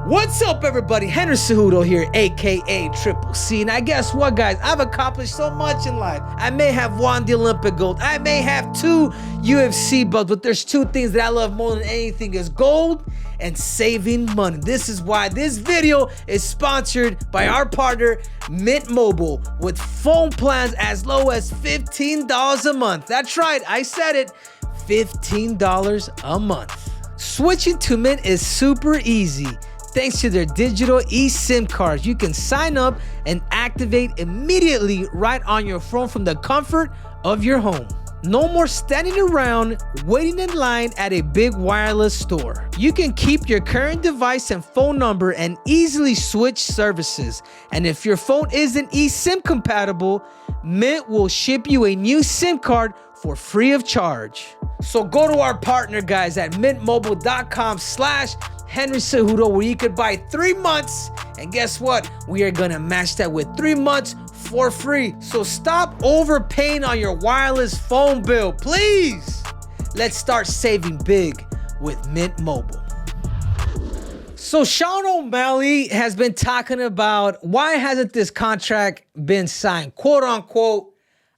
What's up, everybody? Henry Cejudo here, aka Triple C. And I guess what, guys? I've accomplished so much in life. I may have won the Olympic gold. I may have 2 UFC belts, but there's 2 things that I love more than anything is gold and saving money. This is why this video is sponsored by our partner, Mint Mobile, with phone plans as low as $15 a month. That's right, I said it, $15 a month. Switching to Mint is super easy. Thanks to their digital eSIM cards, you can sign up and activate immediately right on your phone from the comfort of your home. No more standing around waiting in line at a big wireless store. You can keep your current device and phone number and easily switch services. And if your phone isn't eSIM compatible, Mint will ship you a new SIM card for free of charge. So go to our partner, guys, at mintmobile.com/Henry Cejudo, where you could buy 3 months. And guess what? We are gonna match that with 3 months for free. So stop overpaying on your wireless phone bill, please. Let's start saving big with Mint Mobile. So Sean O'Malley has been talking about why hasn't this contract been signed? Quote unquote,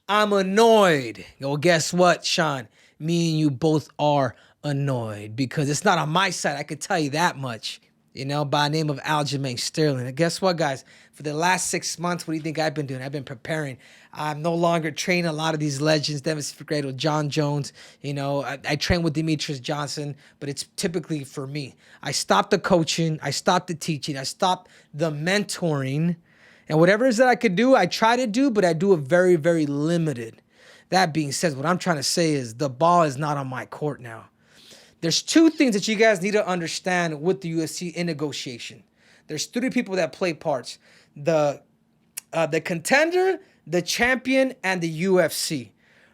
I'm annoyed. Well, guess what, Sean? Me and you both are annoyed because it's not on my side. I could tell you that much, by the name of Aljamain Sterling. And guess what, guys? For the last 6 months, what do you think I've been doing? I've been preparing. I'm no longer training a lot of these legends, Dennis Figueiredo, John Jones. I train with Demetrius Johnson, but it's typically for me. I stopped the coaching. I stopped the teaching. I stopped the mentoring. And whatever it is that I could do, I try to do, but I do it very, very limited. That being said, what I'm trying to say is the ball is not on my court now. There's 2 things that you guys need to understand with the UFC in negotiation. There's 3 people that play parts. The contender, the champion, and the UFC.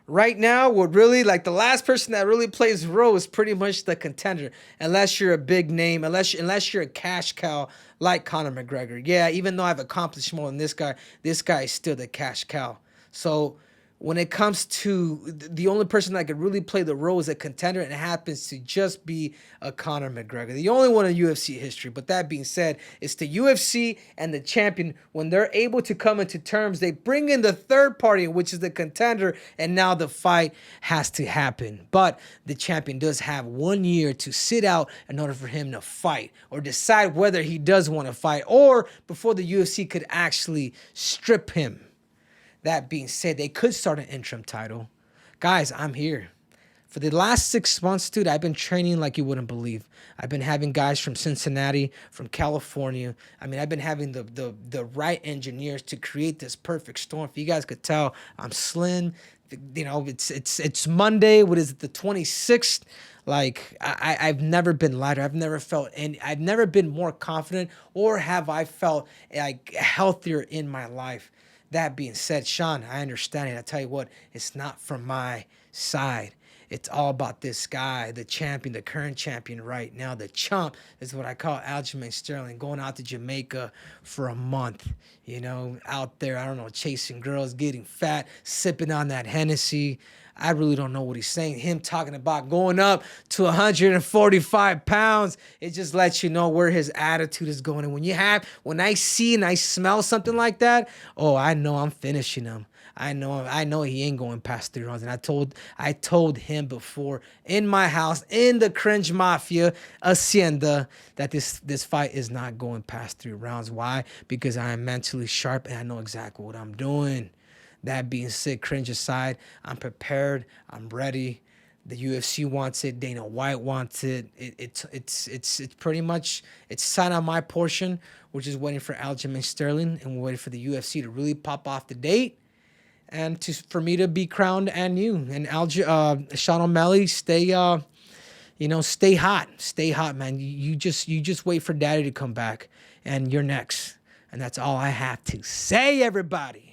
Right now, what really, the last person that really plays a role is pretty much the contender. Unless you're a big name, unless you're a cash cow like Conor McGregor. Yeah, even though I've accomplished more than this guy is still the cash cow. So when it comes to the only person that could really play the role as a contender, and it happens to just be a Conor McGregor, the only one in UFC history. But that being said, it's the UFC and the champion. When they're able to come into terms, they bring in the third party, which is the contender, and now the fight has to happen. But the champion does have 1 year to sit out in order for him to fight or decide whether he does want to fight, or before the UFC could actually strip him. That being said, they could start an interim title. Guys, I'm here. For the last 6 months, dude, I've been training like you wouldn't believe. I've been having guys from Cincinnati, from California. I've been having the right engineers to create this perfect storm. If you guys could tell, I'm slim. It's Monday. What is it, the 26th? I've never been lighter. I've never felt, and I've never been more confident, or have I felt healthier in my life. That being said, Sean, I understand it. I tell you what, it's not from my side. It's all about this guy, the champion, the current champion right now. The chump is what I call Aljamain Sterling, going out to Jamaica for a month, out there, I don't know, chasing girls, getting fat, sipping on that Hennessy. I really don't know what he's saying. Him talking about going up to 145 pounds, it just lets you know where his attitude is going. And when I see and I smell something like that, oh, I know I'm finishing him. I know he ain't going past 3 rounds. And I told him before in my house, in the Cringe Mafia Hacienda, that this fight is not going past 3 rounds. Why? Because I am mentally sharp and I know exactly what I'm doing. That being said, cringe aside, I'm prepared. I'm ready. The UFC wants it. Dana White wants it. It's pretty much, it's signed on my portion. We're just waiting for Aljamain Sterling, and we're waiting for the UFC to really pop off the date, and for me to be crowned and you. And Sean O'Malley, stay hot. Stay hot, man. You just wait for Daddy to come back, and you're next. And that's all I have to say, everybody.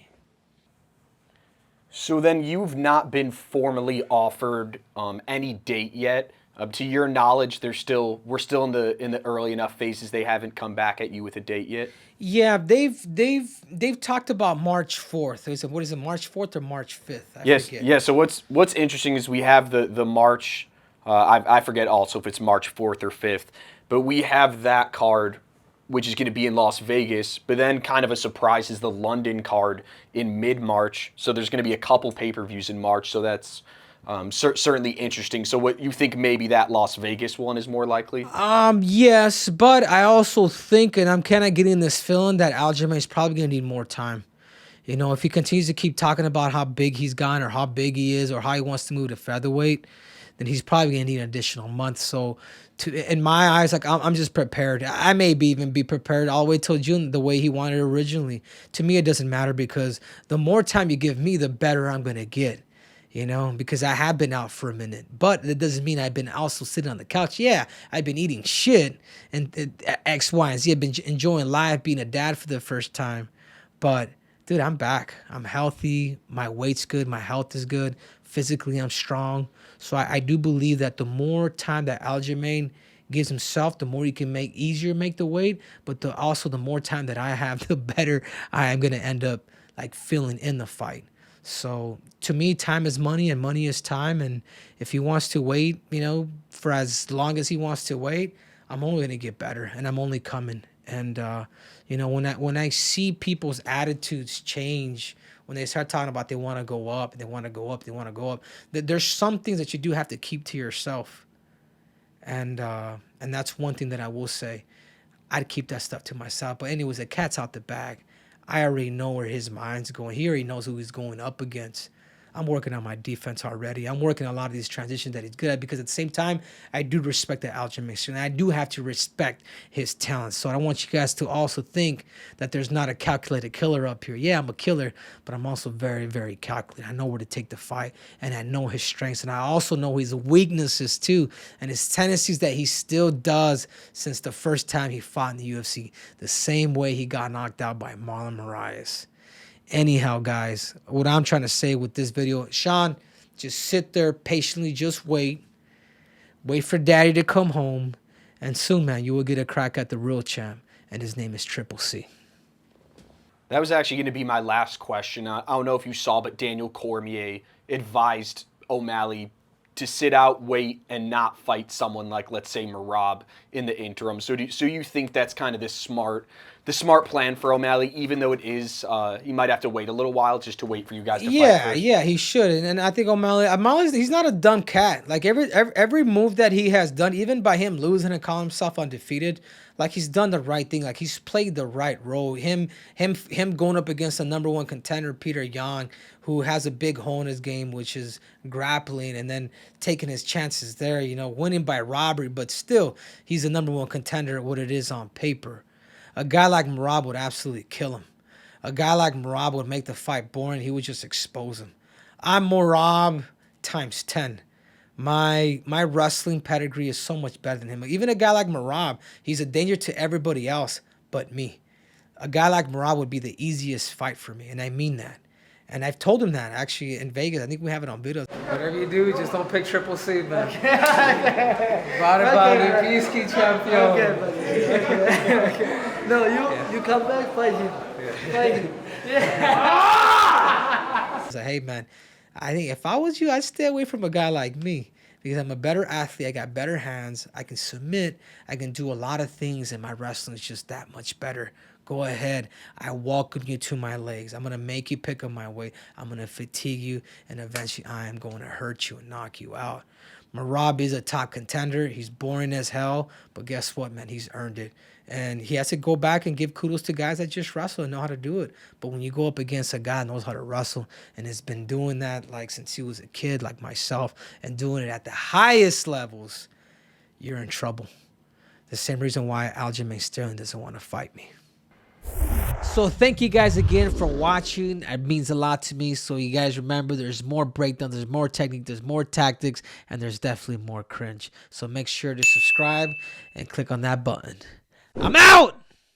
So then you've not been formally offered any date yet. To your knowledge, we're still in the early enough phases. They haven't come back at you with a date yet. Yeah, they've talked about March 4th. What is it, March 4th or March 5th? I forget. Yeah. So what's interesting is we have the March. I forget also if it's March 4th or 5th, but we have that card which is going to be in Las Vegas. But then kind of a surprise is the London card in mid-March. So there's going to be a couple pay-per-views in March. So that's certainly interesting. So what you think maybe that Las Vegas one is more likely? Yes, but I also think, and I'm kind of getting this feeling that Aljamain is probably going to need more time. You know, if he continues to keep talking about how big he's gone or how big he is or how he wants to move to featherweight, then he's probably going to need an additional month. So in my eyes, like I'm just prepared. I may even be prepared all the way till June the way he wanted it originally. To me, it doesn't matter because the more time you give me, the better I'm going to get. You know, because I have been out for a minute, but it doesn't mean I've been also sitting on the couch. Yeah, I've been eating shit and X, Y, and Z. I've been enjoying life, being a dad for the first time. But, dude, I'm back. I'm healthy. My weight's good. My health is good. Physically, I'm strong. So I do believe that the more time that Aljamain gives himself, the more he can make the weight. But also the more time that I have, the better I am going to end up like feeling in the fight. So to me, time is money and money is time. And if he wants to wait, you know, for as long as he wants to wait, I'm only going to get better and I'm only coming. And, you know, when I see people's attitudes change, when they start talking about they want to go up, they want to go up, they want to go up, there's some things that you do have to keep to yourself. And that's one thing that I will say. I'd keep that stuff to myself. But anyways, the cat's out the bag. I already know where his mind's going. He already knows who he's going up against. I'm working on my defense already. I'm working on a lot of these transitions that he's good at because at the same time, I do respect the Aljamain Sterling. I do have to respect his talent. So I want you guys to also think that there's not a calculated killer up here. Yeah, I'm a killer, but I'm also very, very calculated. I know where to take the fight, and I know his strengths, and I also know his weaknesses too, and his tendencies that he still does since the first time he fought in the UFC, the same way he got knocked out by Marlon Moraes. Anyhow, guys, what I'm trying to say with this video, Sean, just sit there patiently, just wait for daddy to come home, and soon, man, you will get a crack at the real champ, and his name is Triple C. That was actually going to be my last question. I don't know if you saw, but Daniel Cormier advised O'Malley to sit out, wait, and not fight someone like, let's say, Merab in the interim. So you think that's kind of the smart plan for O'Malley, even though it is, he might have to wait a little while just to wait for you guys to fight first? Yeah, he should. And I think O'Malley's he's not a dumb cat. Like every move that he has done, even by him losing and calling himself undefeated, like he's done the right thing. Like he's played the right role. Him going up against the #1 contender, Peter Yan, who has a big hole in his game, which is grappling, and then taking his chances there, you know, winning by robbery, but still, he's the #1 contender at what it is on paper. A guy like Merab would absolutely kill him. A guy like Merab would make the fight boring. He would just expose him. I'm Merab times 10. My wrestling pedigree is so much better than him. Even a guy like Merab, he's a danger to everybody else but me. A guy like Merab would be the easiest fight for me, and I mean that. And I've told him that, actually, in Vegas. I think we have it on video. Whatever you do, just don't pick Triple C, man. Body, peace, champion. Okay. No, you come back, fight him. Fight him. So, hey, man, I think if I was you, I'd stay away from a guy like me because I'm a better athlete. I got better hands. I can submit. I can do a lot of things, and my wrestling is just that much better. Go ahead. I welcome you to my legs. I'm going to make you pick up my weight. I'm going to fatigue you, and eventually I am going to hurt you and knock you out. Merab is a top contender. He's boring as hell, but guess what, man? He's earned it. And he has to go back and give kudos to guys that just wrestle and know how to do it. But when you go up against a guy that knows how to wrestle and has been doing that like since he was a kid, like myself, and doing it at the highest levels, you're in trouble. The same reason why Aljamain Sterling doesn't want to fight me. So thank you guys again for watching. It means a lot to me. So you guys remember, there's more breakdown, there's more technique, there's more tactics, and there's definitely more cringe. So make sure to subscribe and click on that button. I'm out!